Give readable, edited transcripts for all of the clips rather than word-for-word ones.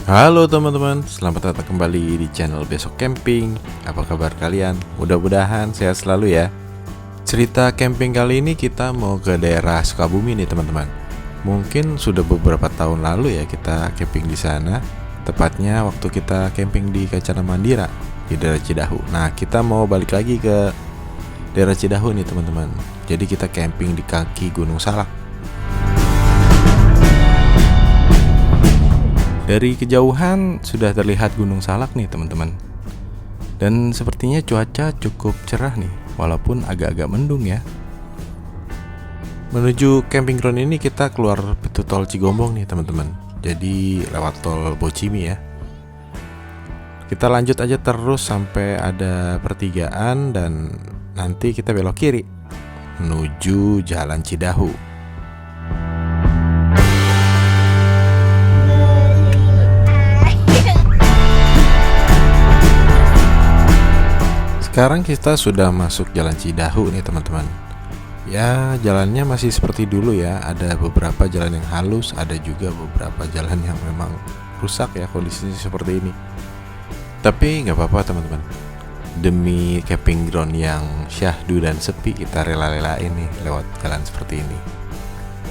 Halo teman-teman, selamat datang kembali di channel Besok Camping. Apa kabar kalian? Mudah-mudahan sehat selalu ya. Cerita camping kali ini kita mau ke daerah Sukabumi nih teman-teman. Mungkin sudah beberapa tahun lalu ya kita camping di sana. Tepatnya waktu kita camping di Kacana Mandira di daerah Cidahu. Nah, kita mau balik lagi ke daerah Cidahu nih teman-teman. Jadi kita camping di kaki Gunung Salak. Dari kejauhan sudah terlihat Gunung Salak nih teman-teman. Dan sepertinya cuaca cukup cerah nih, walaupun agak-agak mendung ya. Menuju camping ground ini kita keluar pintu tol Cigombong nih teman-teman. Jadi lewat tol Bocimi ya. Kita lanjut aja terus sampai ada pertigaan dan nanti kita belok kiri menuju Jalan Cidahu. Sekarang kita sudah masuk Jalan Cidahu nih teman-teman. Ya, jalannya masih seperti dulu ya. Ada beberapa jalan yang halus, ada juga beberapa jalan yang memang rusak ya, kondisinya seperti ini. Tapi nggak apa-apa teman-teman. Demi camping ground yang syahdu dan sepi, kita rela-relain nih lewat jalan seperti ini.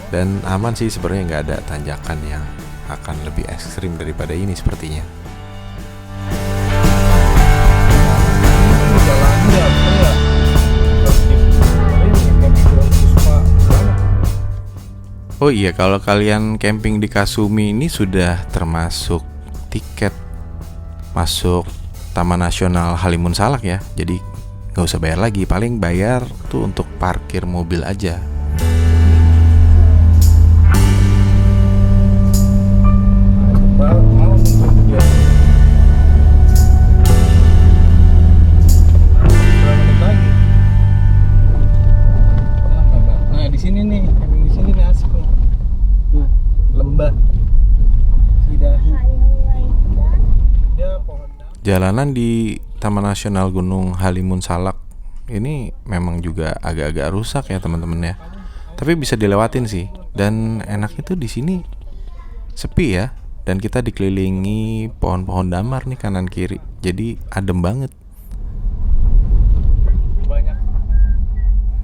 Dan aman sih, sebenarnya nggak ada tanjakan yang akan lebih ekstrim daripada ini sepertinya. Oh iya, kalau kalian camping di Kasumi ini sudah termasuk tiket masuk Taman Nasional Halimun Salak ya. Jadi gak usah bayar lagi, paling bayar tuh untuk parkir mobil aja. Jalanan di Taman Nasional Gunung Halimun Salak ini memang juga agak-agak rusak ya teman-teman ya. Tapi bisa dilewatin sih. Dan enaknya tuh di sini sepi ya. Dan kita dikelilingi pohon-pohon damar nih kanan kiri. Jadi adem banget.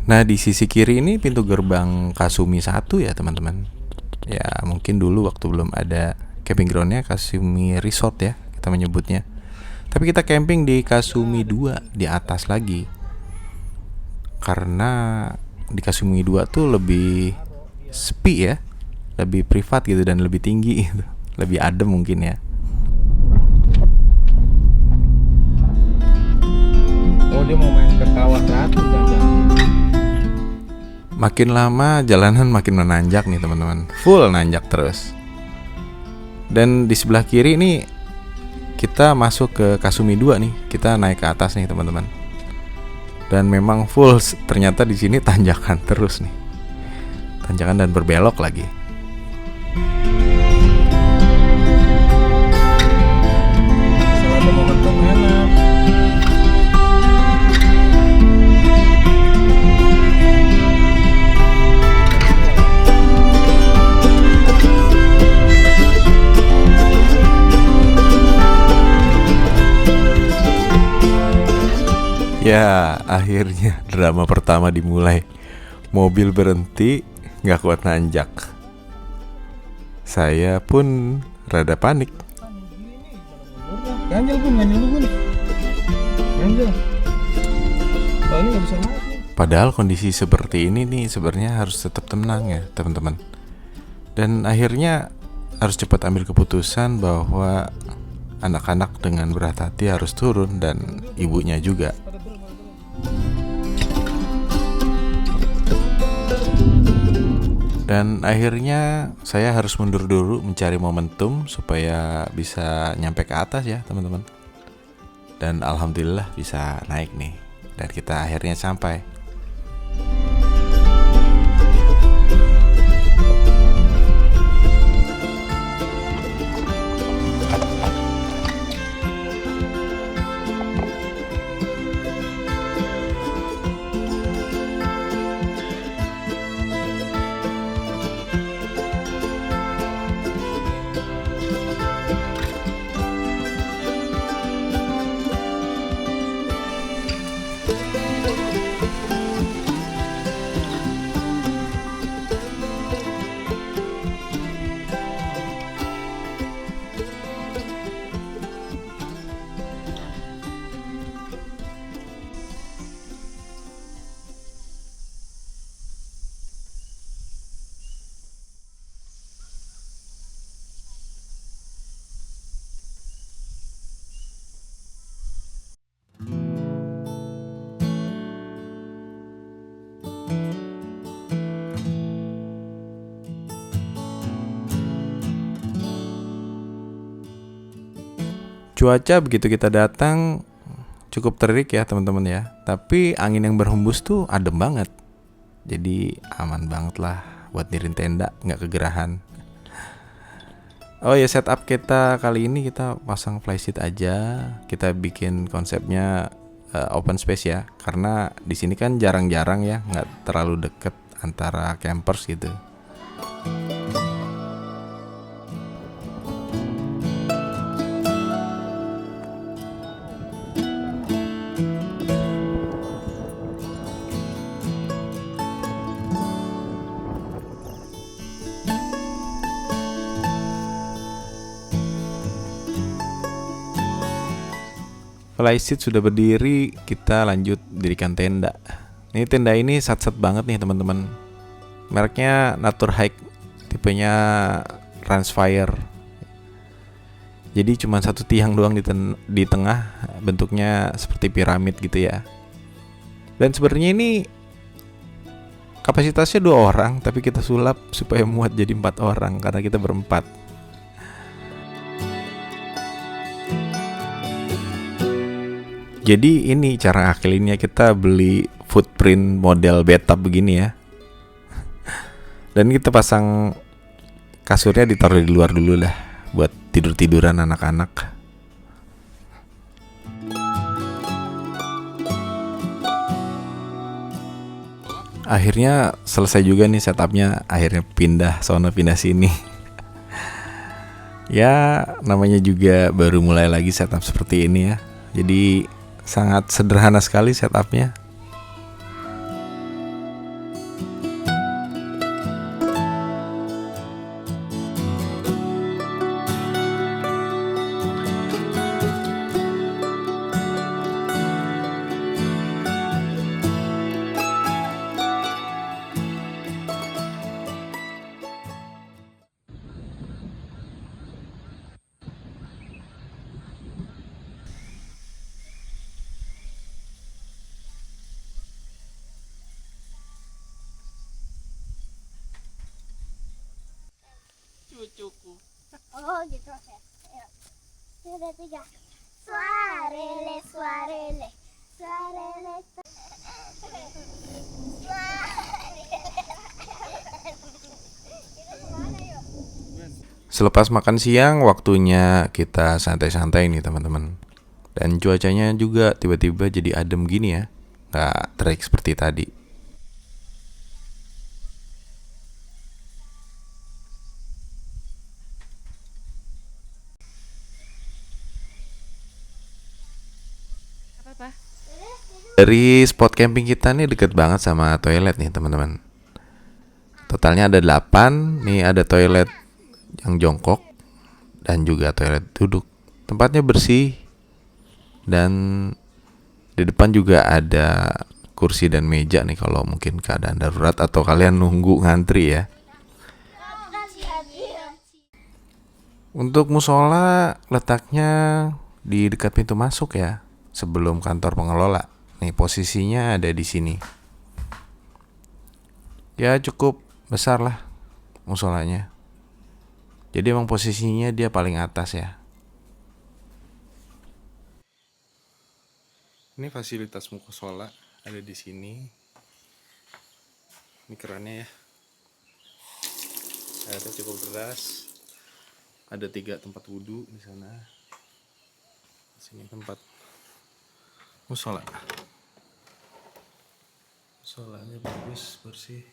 Nah, di sisi kiri ini pintu gerbang Kasumi 1 ya teman-teman. Ya mungkin dulu waktu belum ada camping groundnya Kasumi Resort ya kita menyebutnya. Tapi kita camping di Kasumi 2 di atas lagi. Karena di Kasumi 2 tuh lebih sepi ya. Lebih privat gitu dan lebih tinggi gitu. Lebih adem mungkin ya. Oh, dia mau main ke kawah ratu jangan. Makin lama jalanan makin menanjak nih teman-teman. Full nanjak terus. Dan di sebelah kiri nih kita masuk ke Kasumi 2 nih. Kita naik ke atas nih teman-teman. Dan memang full, ternyata di sini tanjakan terus nih. Tanjakan dan berbelok lagi. Selalu momentum enak. Ya, akhirnya drama pertama dimulai. Mobil berhenti, gak kuat nanjak. Saya pun rada panik. Ganjel pun. Ganjel. Kalau ini gak bisa naik nih. Padahal kondisi seperti ini nih sebenarnya harus tetap tenang ya teman-teman. Dan akhirnya harus cepat ambil keputusan bahwa anak-anak dengan berat hati harus turun dan ibunya juga. Dan akhirnya saya harus mundur dulu mencari momentum supaya bisa nyampe ke atas ya teman-teman. Dan alhamdulillah bisa naik nih. Dan kita akhirnya sampai. Cuaca begitu kita datang cukup terik ya teman-teman ya. Tapi angin yang berhembus tuh adem banget. Jadi aman banget lah buat diriin tenda, nggak kegerahan. Oh ya, setup kita kali ini kita pasang flysheet aja. Kita bikin konsepnya open space ya, karena di sini kan jarang-jarang ya, nggak terlalu deket antara campers gitu. Flysheet sudah berdiri, kita lanjut dirikan tenda. Ini tenda ini sat-sat banget nih teman-teman. Mereknya Naturhike, tipenya Transfire. Jadi cuma satu tiang doang di tengah, bentuknya seperti piramid gitu ya. Dan sebenarnya ini kapasitasnya 2 orang, tapi kita sulap supaya muat jadi 4 orang karena kita berempat. Jadi ini cara ngakalinnya, kita beli footprint model bathtub begini ya. Dan kita pasang kasurnya ditaruh di luar dulu lah buat tidur-tiduran anak-anak. Akhirnya selesai juga nih setupnya, akhirnya pindah sono pindah sini. Ya namanya juga baru mulai lagi setup seperti ini ya. Jadi sangat sederhana sekali setupnya. Cucuku. Oh gitu ya. Ayo. Sudah 3. Suarele, suarele, suarele. Selepas makan siang, waktunya kita santai-santai nih teman-teman. Dan cuacanya juga tiba-tiba jadi adem gini ya, nggak terik seperti tadi. Dari spot camping kita nih deket banget sama toilet nih teman-teman. Totalnya ada 8. Nih ada toilet yang jongkok dan juga toilet duduk. Tempatnya bersih. Dan di depan juga ada kursi dan meja nih kalau mungkin keadaan darurat atau kalian nunggu ngantri ya. Untuk musola letaknya di dekat pintu masuk ya, sebelum kantor pengelola. Nih posisinya ada di sini. Ya cukup besar lah musolanya. Jadi emang posisinya dia paling atas ya. Ini fasilitas musola ada di sini. Ini kerannya ya. Airnya cukup deras. Ada 3 tempat wudhu di sana. Sini tempat musola. Musolanya bagus, bersih.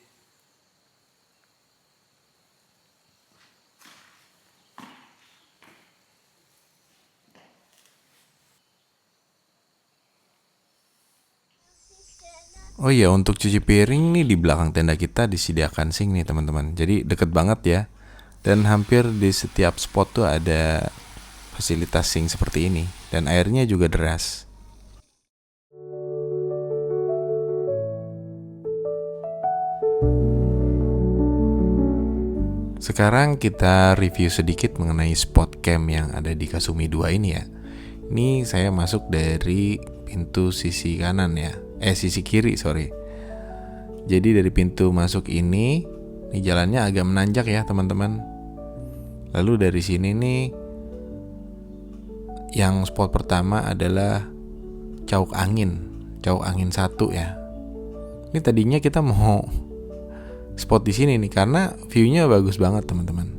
Oh iya, untuk cuci piring nih di belakang tenda kita disediakan sink nih teman-teman. Jadi deket banget ya. Dan hampir di setiap spot tuh ada fasilitas sink seperti ini. Dan airnya juga deras. Sekarang kita review sedikit mengenai spot camp yang ada di Kasumi 2 ini ya. Ini saya masuk dari pintu sisi kanan ya. Sisi kiri, sorry. Jadi dari pintu masuk ini jalannya agak menanjak ya teman-teman. Lalu dari sini nih Yang spot pertama adalah Cauk Angin 1 ya. Ini tadinya kita mau spot di sini nih karena view-nya bagus banget teman-teman.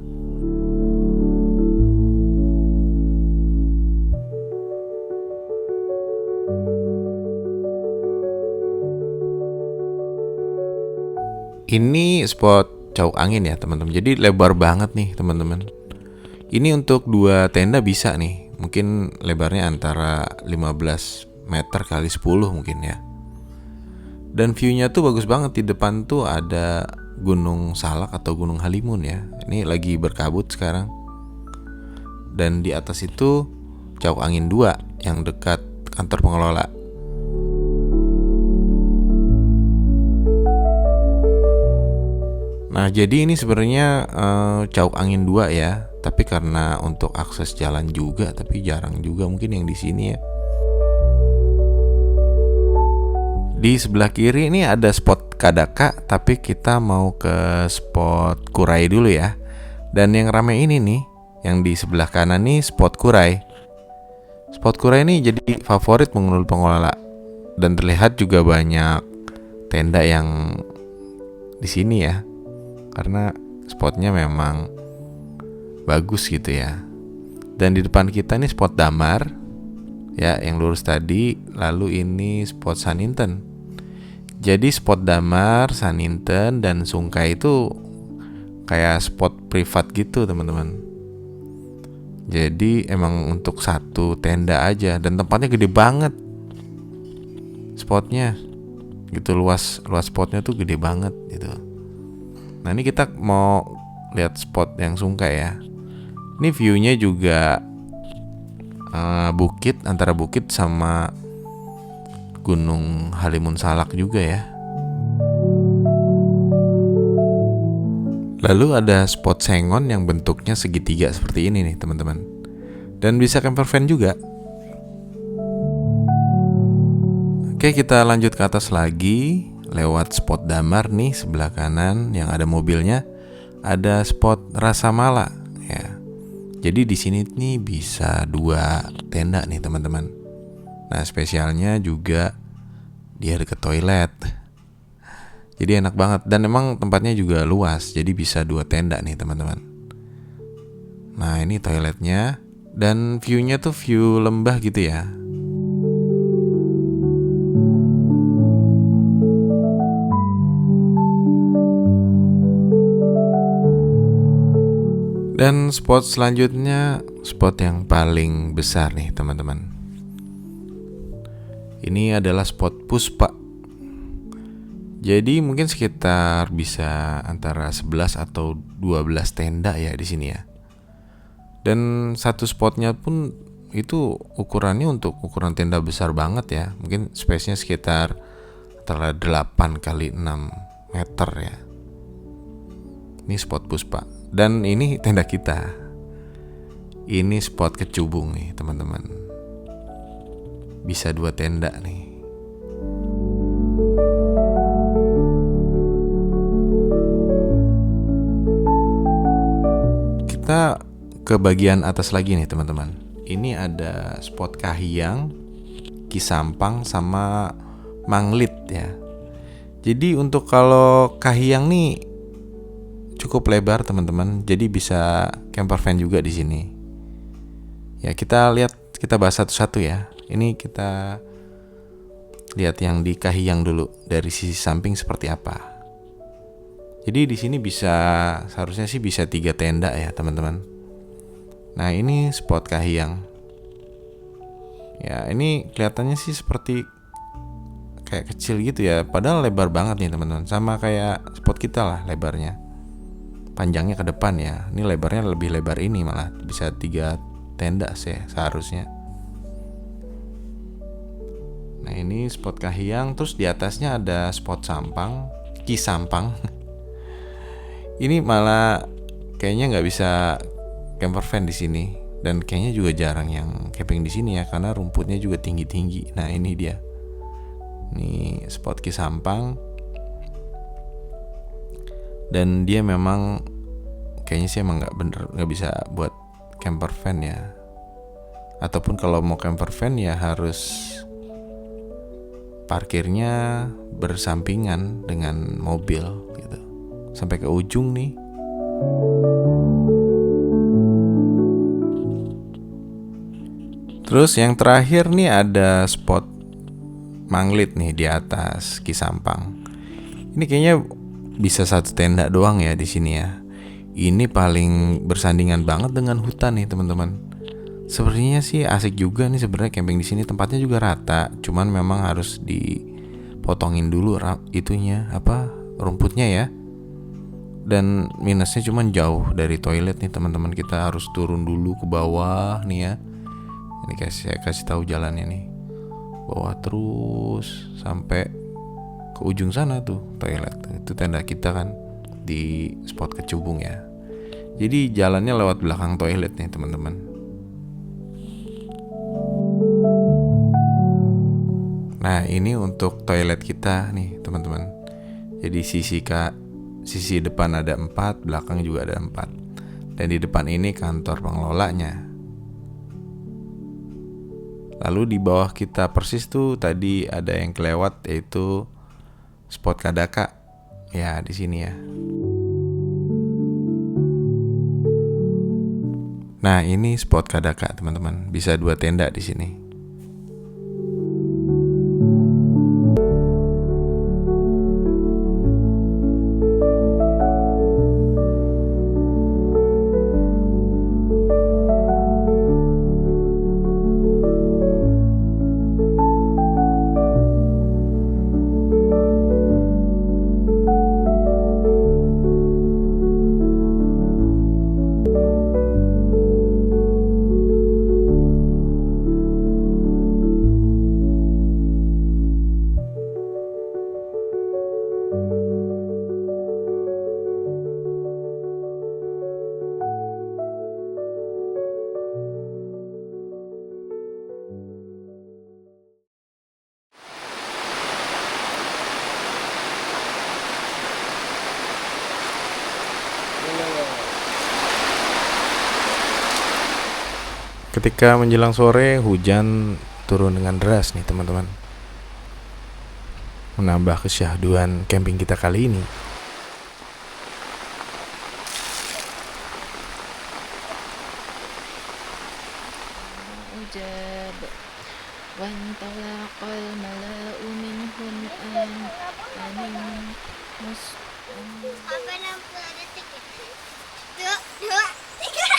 Ini spot Cauk Angin ya teman-teman. Jadi lebar banget nih teman-teman. Ini untuk 2 tenda bisa nih. Mungkin lebarnya antara 15 meter kali 10 mungkin ya. Dan view-nya tuh bagus banget. Di depan tuh ada Gunung Salak atau Gunung Halimun ya. Ini lagi berkabut sekarang. Dan di atas itu Cauk Angin 2 yang dekat kantor pengelola. Nah, jadi ini sebenarnya Cauk Angin 2 ya. Tapi karena untuk akses jalan juga, tapi jarang juga mungkin yang di sini ya. Di sebelah kiri ini ada spot Kadaka, tapi kita mau ke spot Kurai dulu ya. Dan yang rame ini nih, yang di sebelah kanan nih spot Kurai. Spot Kurai ini jadi favorit menurut pengelola. Dan terlihat juga banyak tenda yang di sini ya. Karena spotnya memang bagus gitu ya. Dan di depan kita nih spot Damar ya, yang lurus tadi. Lalu ini spot Saninten. Jadi spot Damar, Saninten, dan Sungkai itu kayak spot privat gitu teman-teman. Jadi emang untuk 1 tenda aja. Dan tempatnya gede banget spotnya gitu, luas spotnya tuh gede banget gitu. Nah ini kita mau lihat spot yang Sungkai ya. Ini view-nya juga bukit, antara bukit sama Gunung Halimun Salak juga ya. Lalu ada spot Sengon yang bentuknya segitiga seperti ini nih teman-teman. Dan bisa camper van juga. Oke, kita lanjut ke atas lagi. Lewat spot Damar nih sebelah kanan yang ada mobilnya, ada spot Rasa Mala ya. Jadi di sini nih bisa 2 tenda nih teman-teman. Nah spesialnya juga dia deket toilet. Jadi enak banget dan emang tempatnya juga luas. Jadi bisa 2 tenda nih teman-teman. Nah ini toiletnya dan view-nya tuh view lembah gitu ya. Dan spot selanjutnya, spot yang paling besar nih teman-teman. Ini adalah spot Puspa. Jadi mungkin sekitar bisa antara 11 atau 12 tenda ya di sini ya. Dan satu spotnya pun itu ukurannya untuk ukuran tenda besar banget ya. Mungkin space-nya sekitar antara 8 kali 6 meter ya. Ini spot Puspa. Dan ini tenda kita. Ini spot Kecubung nih teman-teman. Bisa 2 tenda nih. Kita ke bagian atas lagi nih teman-teman. Ini ada spot Kahiyang, Kisampang, sama Manglit ya. Jadi untuk kalau Kahiyang nih cukup lebar teman-teman, jadi bisa camper van juga di sini. Ya kita bahas satu-satu ya. Ini kita lihat yang di Kahiyang dulu dari sisi samping seperti apa. Jadi di sini seharusnya sih bisa 3 tenda ya teman-teman. Nah ini spot Kahiyang. Ya ini kelihatannya sih seperti kayak kecil gitu ya, padahal lebar banget nih teman-teman. Sama kayak spot kita lah lebarnya. Panjangnya ke depan ya. Ini lebarnya lebih lebar ini, malah bisa 3 tenda sih seharusnya. Nah ini spot Kahiyang. Terus di atasnya ada spot Kisampang. Ini malah kayaknya nggak bisa camper van di sini. Dan kayaknya juga jarang yang camping di sini ya, karena rumputnya juga tinggi-tinggi. Nah ini dia. Ini spot Kisampang. Dan dia memang kayaknya sih emang nggak bisa buat camper van ya. Ataupun kalau mau camper van ya harus parkirnya bersampingan dengan mobil gitu. Sampai ke ujung nih. Terus yang terakhir nih ada spot Manglit nih di atas Kisampang. Ini kayaknya bisa satu tenda doang ya di sini ya. Ini paling bersandingan banget dengan hutan nih teman-teman. Sepertinya sih asik juga nih sebenarnya camping di sini. Tempatnya juga rata, cuman memang harus dipotongin dulu itunya rumputnya ya. Dan minusnya cuman jauh dari toilet nih teman-teman. Kita harus turun dulu ke bawah nih ya. Ini saya kasih tahu jalannya nih. Bawah terus sampai ke ujung sana tuh toilet. Itu tenda kita kan di spot Kecubung ya. Jadi jalannya lewat belakang toilet nih teman-teman. Nah, ini untuk toilet kita nih teman-teman. Jadi sisi depan ada 4, belakang juga ada 4. Dan di depan ini kantor pengelolanya. Lalu di bawah kita persis tuh tadi ada yang kelewat, yaitu spot Kadaka. Ya, di sini ya. Nah, ini spot Kadaka, teman-teman. Bisa 2 tenda di sini. Ketika menjelang sore, hujan turun dengan deras nih teman-teman. Menambah kesyahduan camping kita kali ini. وانطلق الملأ منهم أن Apa 60 detik ya? 2, 3.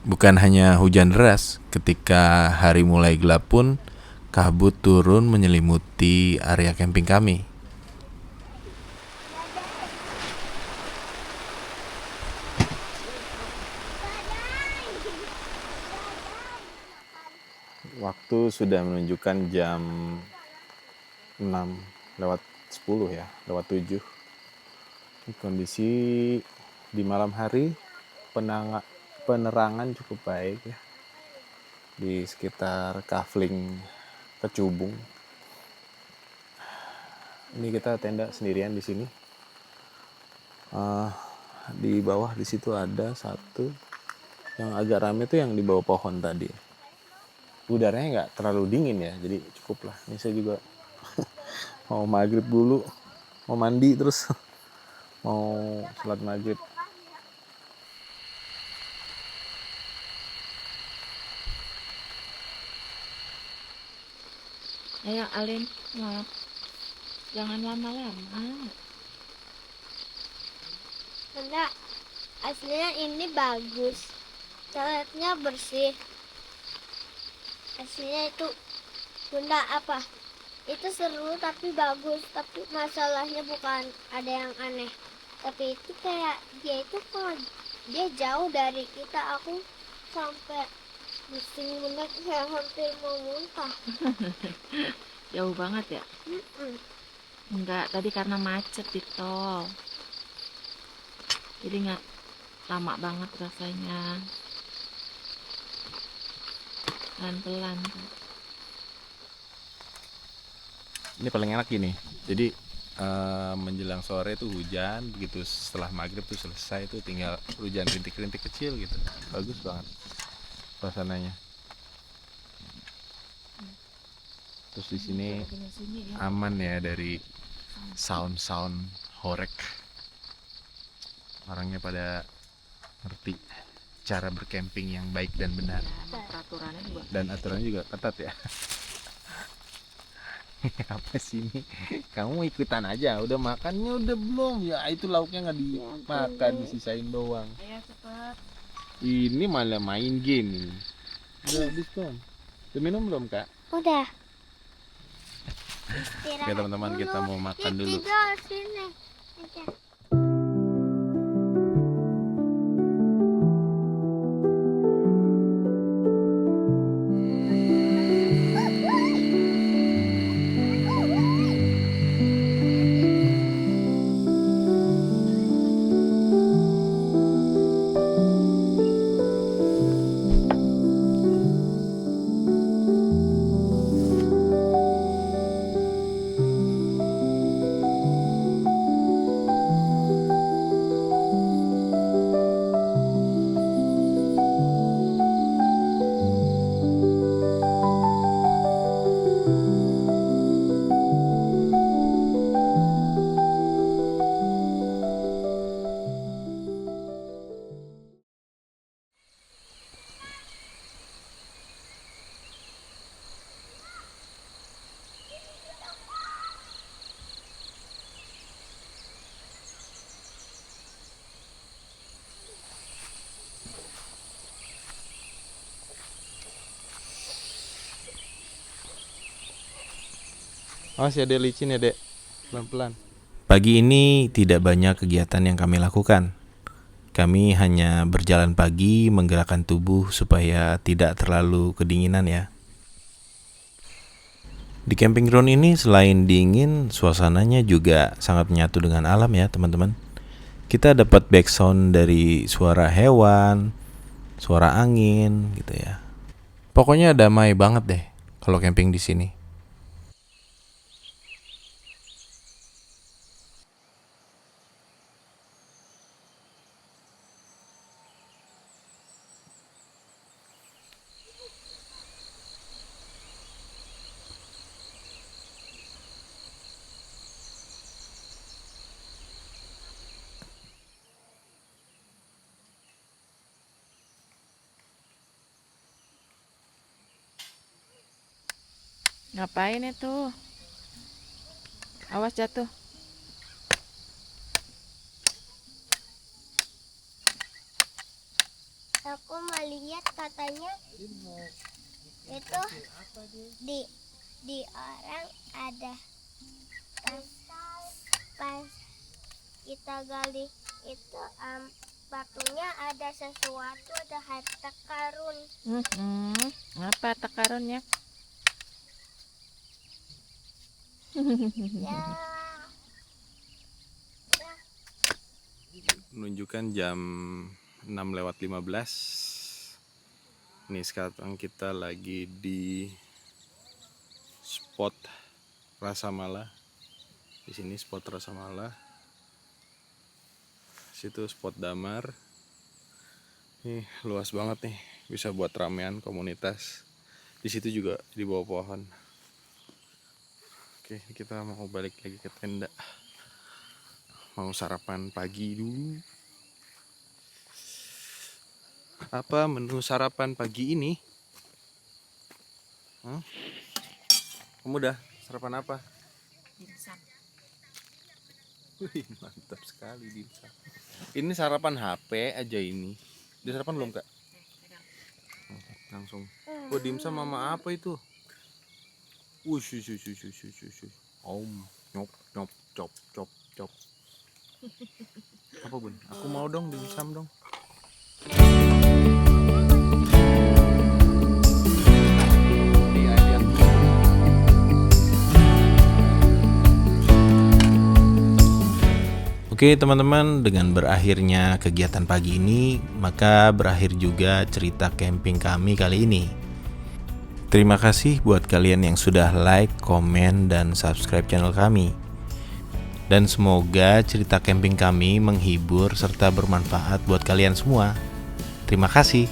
Bukan hanya hujan deras, ketika hari mulai gelap pun kabut turun menyelimuti area camping kami. Waktu sudah menunjukkan jam 6:10 ya, lewat 7. Kondisi di malam hari penerangan cukup baik ya di sekitar kafling Kecubung. Ini kita tenda sendirian di sini. Di bawah di situ ada satu yang agak rame tuh yang di bawah pohon tadi. Udaranya nggak terlalu dingin ya, jadi cukup lah. Ini saya juga mau maghrib dulu, mau mandi terus mau sholat maghrib. Ayo Alin, maaf. Jangan lama-lama. Bunda, aslinya ini bagus. Toiletnya bersih. Aslinya itu Bunda apa? itu seru tapi bagus, tapi masalahnya bukan ada yang aneh, tapi itu kayak dia itu kalau dia jauh dari kita, aku sampai pusing bener, kayak hampir mau muntah. Jauh banget ya? Mm-mm. Enggak, tadi karena macet di tol. Jadi nggak lama banget rasanya. Pelan-pelan. Ini paling enak gini. Jadi menjelang sore tuh hujan, begitu setelah maghrib tuh selesai tuh tinggal hujan rintik-rintik kecil gitu. Bagus banget suasananya. Terus di sini aman ya dari sound horek. Orangnya pada ngerti cara bercamping yang baik dan benar. Peraturannya juga. Dan aturannya juga ketat ya. Apa sih ini? Kamu ikutan aja, udah makannya udah belum? Ya itu lauknya nggak dimakan, disisain doang. Ayo cepet. Ini malah main game ini. Udah habis belum? Udah minum belum, Kak? Udah. Oke teman-teman, kita mau makan dulu. Tidur sini. Aja. Awas ya, Dek, licin ya, Dek. Pelan-pelan. Pagi ini tidak banyak kegiatan yang kami lakukan. Kami hanya berjalan pagi, menggerakkan tubuh supaya tidak terlalu kedinginan ya. Di camping ground ini selain dingin, suasananya juga sangat menyatu dengan alam ya teman-teman. Kita dapat background dari suara hewan, suara angin gitu ya. Pokoknya damai banget deh kalau camping di sini. Ngapain itu? Awas jatuh. Aku melihat katanya itu di orang ada pas kita gali itu batunya ada sesuatu, ada harta karun. Apa takarunnya? Ya. Menunjukkan jam 6:15. Nih sekarang kita lagi di spot Rasa Mala. Di sini spot Rasa Mala. Situ spot Damar. Nih luas banget nih, bisa buat ramean komunitas. Di situ juga di bawah pohon. Oke, kita mau balik lagi ke tenda. Mau sarapan pagi dulu. Apa menu sarapan pagi ini? Kamu udah sarapan apa? Dimsum. Wih, mantap sekali dimsum. Ini sarapan HP aja ini. Udah sarapan belum, Kak? Langsung. Oh, dimsum sama apa itu? Wush, wush, wush, wush, wush, wush, wush. Nyop, nyop, cop, cop, cop. Apa bun? Aku mau dong dimsum dong. Oke teman-teman, dengan berakhirnya kegiatan pagi ini, maka berakhir juga cerita camping kami kali ini. Terima kasih buat kalian yang sudah like, komen, dan subscribe channel kami. Dan semoga cerita camping kami menghibur serta bermanfaat buat kalian semua. Terima kasih.